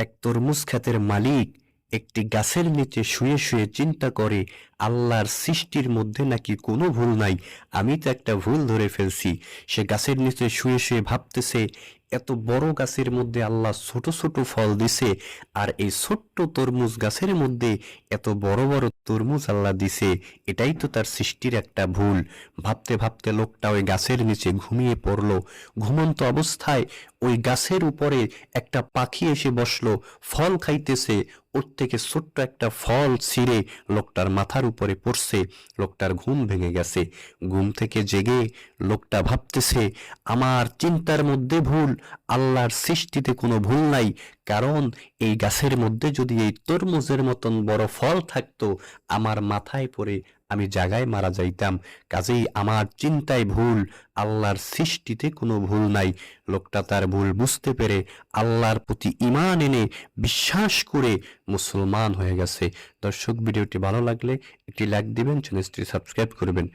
এক তরমুজ ক্ষেতের মালিক একটি গাছের নিচে শুয়ে শুয়ে চিন্তা করে, আল্লাহর সৃষ্টির মধ্যে নাকি কোনো ভুল নাই, আমি তো একটা ভুল ধরে ফেলছি। সে গাছের নিচে শুয়ে শুয়ে ভাবতেছে, এত বড় গাছের মধ্যে আল্লাহ ছোট ছোট ফল দিছে, আর এই ছোট্ট তরমুজ গাছের মধ্যে এত বড় বড় তরমুজ আল্লাহ দিছে, এটাই তো তার সৃষ্টির একটা ভুল। ভাবতে ভাবতে লোকটা ওই গাছের নিচে ঘুমিয়ে পড়ল। ঘুমন্ত অবস্থায় ওই গাছের উপরে একটা পাখি এসে বসলো, ফল খাইতেছে। ওর থেকে ছোট্ট একটা ফল ছিঁড়ে লোকটার মাথার উপরে পড়ছে। লোকটার ঘুম ভেঙে গেছে। ঘুম থেকে জেগে লোকটা ভাবতেছে, আমার চিন্তার মধ্যে ভুল, আল্লাহর সৃষ্টিতে কোনো ভুল নাই। কারণ এই গাছের মধ্যে যদি এই তরমুজের মতন বড় ফল থাকতো, আমার মাথায় পড়ে আমি জায়গায় মারা যাইতাম। কাজেই আমার চিন্তায় ভুল, আল্লাহর সৃষ্টিতে কোনো ভুল নাই। লোকটা তার ভুল বুঝতে পেরে আল্লাহর প্রতি ঈমান এনে বিশ্বাস করে মুসলমান হয়ে গেছে। দর্শক, ভিডিওটি ভালো লাগলে একটি লাইক দিবেন, চ্যানেলটি সাবস্ক্রাইব করবেন।